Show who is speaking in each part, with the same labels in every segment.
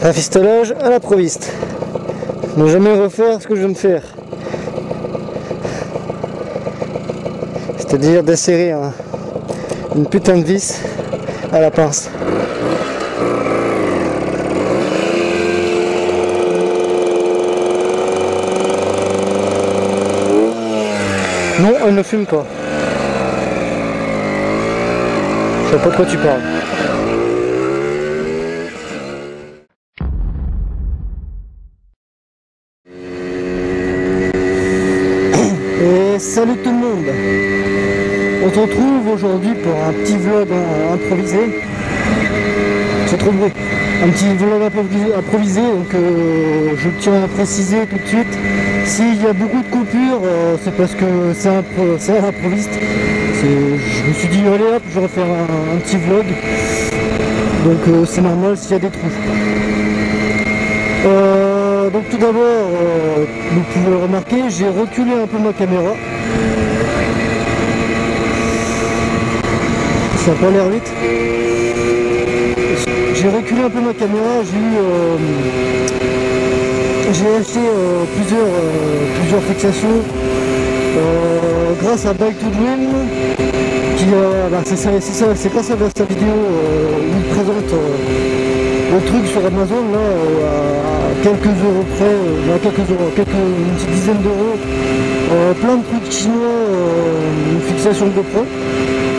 Speaker 1: Rafistolage à l'improviste. Ne jamais refaire ce que je viens de faire. C'est-à-dire desserrer une putain de vis à la pince. Non, elle ne fume pas. Je sais pas de quoi tu parles. Et salut tout le monde. On se retrouve aujourd'hui pour un petit vlog improvisé. C'est trop bruit. Un petit vlog improvisé, donc je tiens à préciser tout de suite, s'il y a beaucoup de coupures, c'est parce que c'est un improviste. Je me suis dit allez hop, je vais faire un petit vlog, donc c'est normal s'il y a des trous. Donc tout d'abord, vous pouvez le remarquer, j'ai reculé un peu ma caméra. Ça n'a pas l'air vite. J'ai reculé un peu ma caméra, j'ai acheté plusieurs fixations grâce à Bike to Dream, qui c'est grâce à sa vidéo où il présente le truc sur Amazon là, à quelques euros près, une petite dizaine d'euros, plein de trucs chinois, une fixation de GoPro.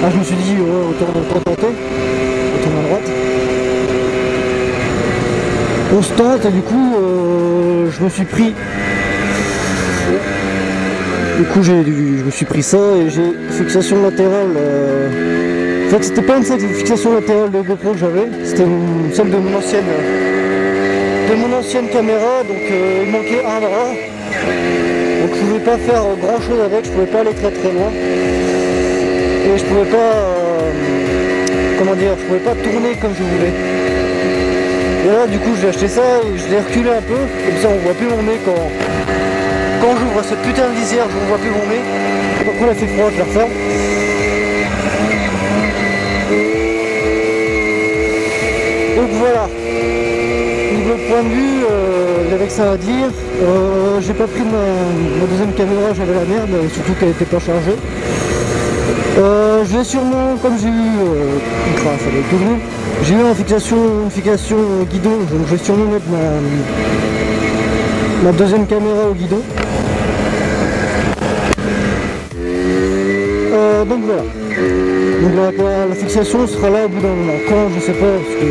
Speaker 1: Ah, je me suis dit autant tenter, on tourne à droite. On se tente et du coup je me suis pris. Du coup je me suis pris ça et j'ai fixation latérale. En fait c'était pas une fixation latérale de GoPro que j'avais, c'était celle de mon ancienne caméra, donc il manquait un bras. Donc je pouvais pas faire grand chose avec, je pouvais pas aller très loin. Et je pouvais pas je pouvais pas tourner comme je voulais. Et là du coup j'ai acheté ça et je l'ai reculé un peu, comme ça on voit plus mon nez quand j'ouvre cette putain de visière, je ne vois plus mon nez. Et donc on a fait froid, je la referme. Donc voilà. Niveau point de vue, j'avais que ça à dire. J'ai pas pris ma deuxième caméra, j'avais la merde, surtout qu'elle n'était pas chargée. Je vais sûrement, comme j'ai eu grâce avec tout le monde, j'ai eu une fixation guidon, donc je vais sûrement mettre ma deuxième caméra au guidon. Donc voilà. Donc la fixation sera là au bout d'un moment. Quand, je sais pas, parce que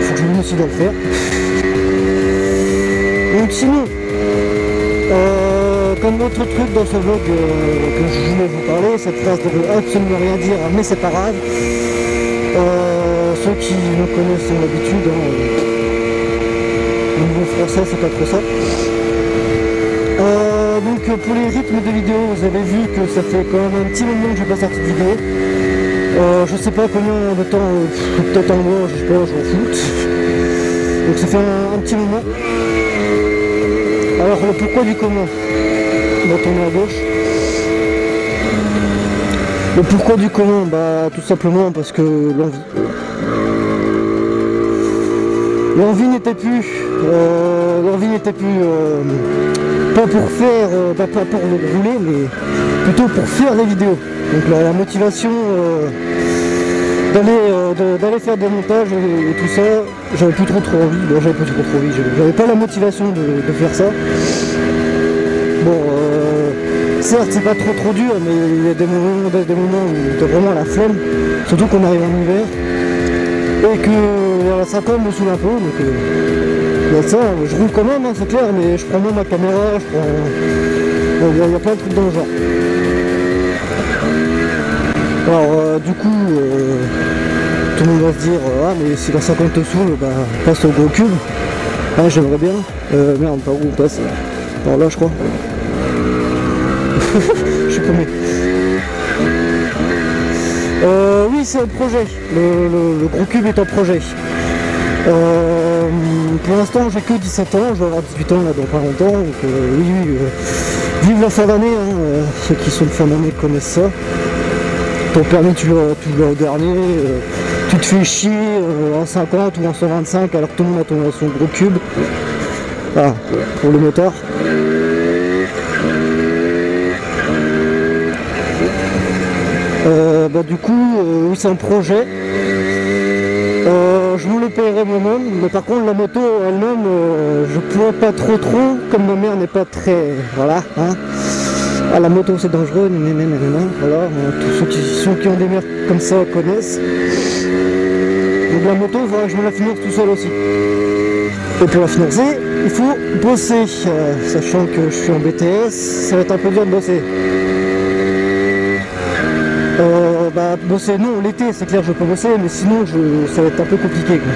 Speaker 1: faut que je me décide à le faire. Donc sinon, comme autre truc dans ce vlog que je voulais vous parler, cette phrase ne veut absolument rien dire, mais c'est pas grave. Ceux qui me connaissent ont l'habitude, au niveau français c'est pas trop ça. Donc pour les rythmes de vidéo, vous avez vu que ça fait quand même un petit moment que j'ai pas sorti de vidéo. Je sais pas combien de temps, peut-être un mois, je sais pas, je m'en fous. Donc ça fait un petit moment. Alors le pourquoi du comment, on va tourner à gauche. Le pourquoi du comment, bah tout simplement parce que l'envie n'était plus pas pour faire, pas pour le rouler, mais plutôt pour faire des vidéos. Donc la motivation d'aller faire des montages et tout ça, j'avais plus trop envie. Bon, j'avais pas la motivation de faire ça. Bon, certes c'est pas trop dur, mais il y a des moments où t'as vraiment la flemme, surtout qu'on arrive en hiver et que ça quand même me saoule un peu. Donc il y a ça, je roule quand même, hein, c'est clair, mais je prends même ma caméra, il y a plein de trucs dans le genre. Alors du coup, tout le monde va se dire, ah mais si la 50 te saoule, bah passe au gros cube. Ah j'aimerais bien. Merde, par où on passe? Par là je crois. Je suis paumé. Oui, c'est un projet. Le gros cube est un projet. Pour l'instant j'ai que 17 ans, je vais avoir 18 ans là dans pas longtemps, donc oui, vive la fin d'année, hein, ceux qui sont de fin d'année connaissent ça. Ton permis tu l'as au dernier, tu te fais chier en 50 ou en 125 alors que tout le monde a son gros cube. Voilà, pour le moteur. Du coup, oui, c'est un projet. Je me le paierai moi-même, mais par contre la moto elle-même, je pourrais pas trop, comme ma mère n'est pas très... Voilà, hein. Ah, la moto c'est dangereux, voilà, tous ceux qui ont des mères comme ça connaissent. Donc la moto, il faudra que je me la finisse tout seul aussi. Et pour la financer, il faut bosser, sachant que je suis en BTS, ça va être un peu dur de bosser. Bosser, non, l'été, c'est clair, je peux bosser, mais sinon, ça va être un peu compliqué, quoi.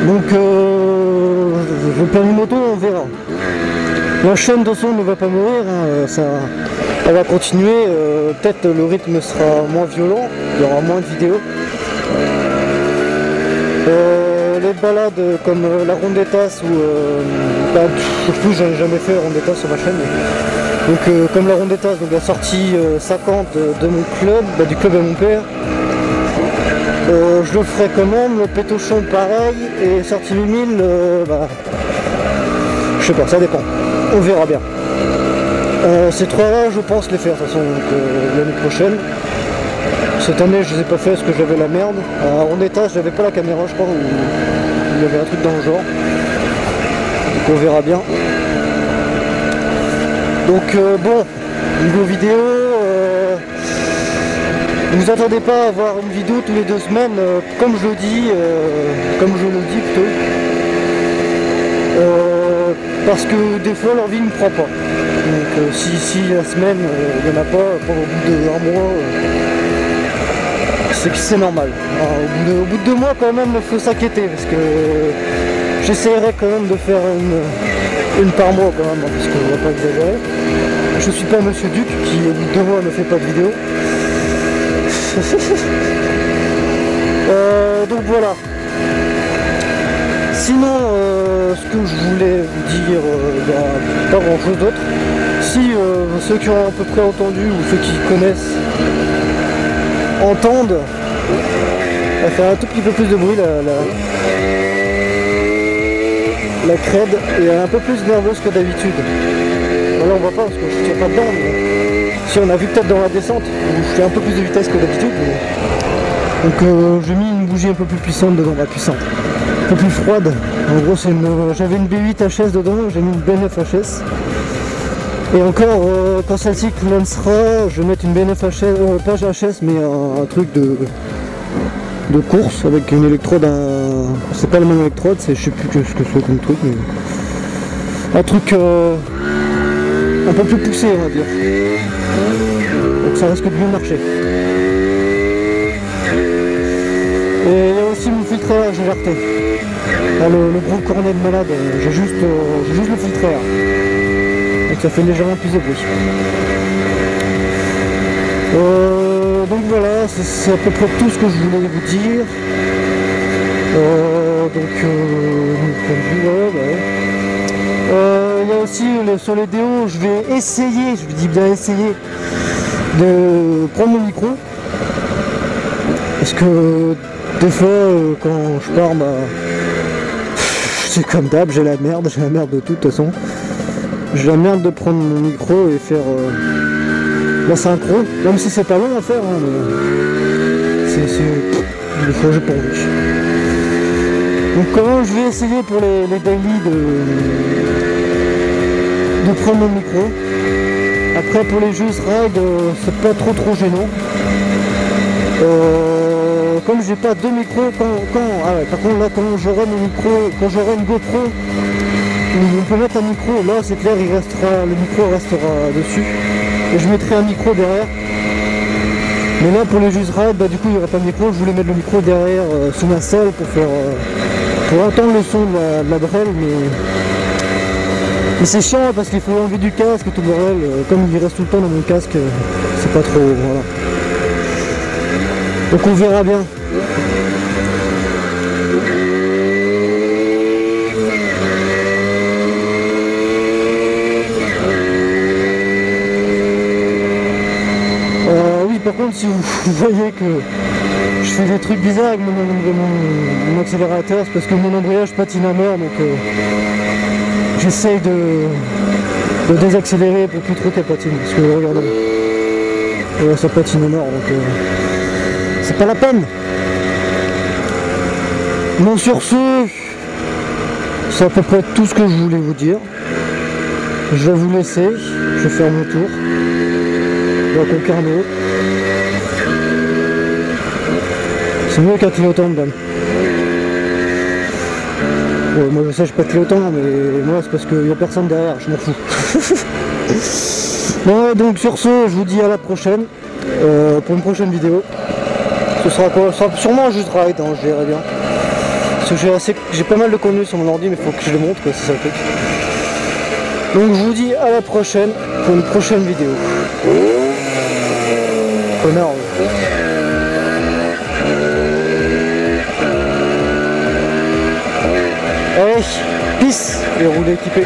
Speaker 1: Donc, je perds une moto, on verra. La chaîne, de toute façon, ne va pas mourir, hein, elle va continuer, peut-être le rythme sera moins violent, il y aura moins de vidéos. Les balades comme la Ronde des Tasses, surtout, j'en ai jamais fait Ronde des Tasses sur ma chaîne. Donc comme la Ronde des Tasses, donc la sortie 50 de mon club, du club à mon père, je le ferai quand même, le pétochon pareil, et sortie 8000, je sais pas, ça dépend, on verra bien. Ces trois-là, je pense les faire de toute façon l'année prochaine. Cette année, je les ai pas fait parce que j'avais la merde. À Ronde des Tasses, j'avais pas la caméra, je crois, ou il y avait un truc dans le genre. Donc on verra bien. Donc bon, niveau vidéo, ne vous attendez pas à avoir une vidéo tous les 2 semaines, comme je le dis plutôt. Parce que des fois l'envie ne prend pas. Donc si la semaine il n'y en a pas, au bout d'1 mois, c'est que c'est normal. Alors, au bout de 2 mois quand même, il faut s'inquiéter, parce que j'essaierai quand même de faire une par mois quand même, parce qu'on ne va pas exagérer. Je suis pas Monsieur Duc qui au bout de 2 mois ne fait pas de vidéo. Donc voilà. Sinon, ce que je voulais vous dire, il n'y a pas grand chose d'autre. Si ceux qui ont à peu près entendu ou ceux qui connaissent entendent, elle va faire un tout petit peu plus de bruit la crède, et elle est un peu plus nerveuse que d'habitude. Là on voit pas parce que je tire pas dedans, mais si on a vu peut-être dans la descente où je fais un peu plus de vitesse que d'habitude. Donc j'ai mis une bougie un peu plus puissante dedans, puissante, un peu plus froide. En gros j'avais une B8 HS dedans, j'ai mis une B9 HS. Et encore, quand celle-ci lancera, je vais mettre une B9 HS, pas HS, mais un truc de course avec une électrode, c'est pas la même électrode, je sais plus ce que c'est comme truc, mais un truc un peu plus poussé, on va dire. Donc ça risque de bien marcher. Et il y a aussi mon filtre air, j'ai jarté. Le gros cornet de malade, j'ai juste le filtre air. Donc ça fait légèrement plus de bruit. Donc voilà, c'est à peu près tout ce que je voulais vous dire. Il y a aussi sur les déos, je vais essayer, je dis bien essayer, de prendre mon micro. Parce que des fois, quand je pars, c'est comme d'hab, j'ai la merde de toute façon. J'ai la merde de prendre mon micro et faire la synchro, même si c'est pas long à faire, hein, mais c'est le projet pour lui. Donc quand même je vais essayer pour les daily de prendre mon micro. Après pour les jeux ride, c'est pas trop gênant. Comme j'ai pas 2 micros, par contre là quand j'aurai mon micro, quand j'aurai une GoPro, on peut mettre un micro, là c'est clair, le micro restera dessus. Et je mettrai un micro derrière. Mais là pour les jeux ride, du coup il n'y aura pas de micro, je voulais mettre le micro derrière sous ma selle pour entendre le son de la brelle, mais c'est chiant parce qu'il faut enlever du casque et tout le bordel, comme il reste tout le temps dans mon casque, c'est pas trop, voilà. Donc on verra bien. Oui, par contre, si vous voyez que je fais des trucs bizarres avec mon accélérateur, c'est parce que mon embrayage patine à mort, donc j'essaye de désaccélérer pour plus trop qu'elle patine, parce que regardez, ouais, ça patine à mort, donc c'est pas la peine. Bon, sur ce, c'est à peu près tout ce que je voulais vous dire. Je vais vous laisser, je vais faire mon tour. Donc aucun autre. C'est mieux qu'un kiloton même. Ouais, moi je sais, je pète le temps, mais moi c'est parce qu'il n'y a personne derrière, je m'en fous. Bon, donc sur ce, je vous dis à la prochaine, pour une prochaine vidéo. Ce sera quoi? Ce sera sûrement juste ride, hein, je dirais bien. Parce que j'ai pas mal de contenu sur mon ordi, mais il faut que je le montre, c'est ça le truc. Donc je vous dis à la prochaine pour une prochaine vidéo. Connard. Allez, peace et roulez équipés.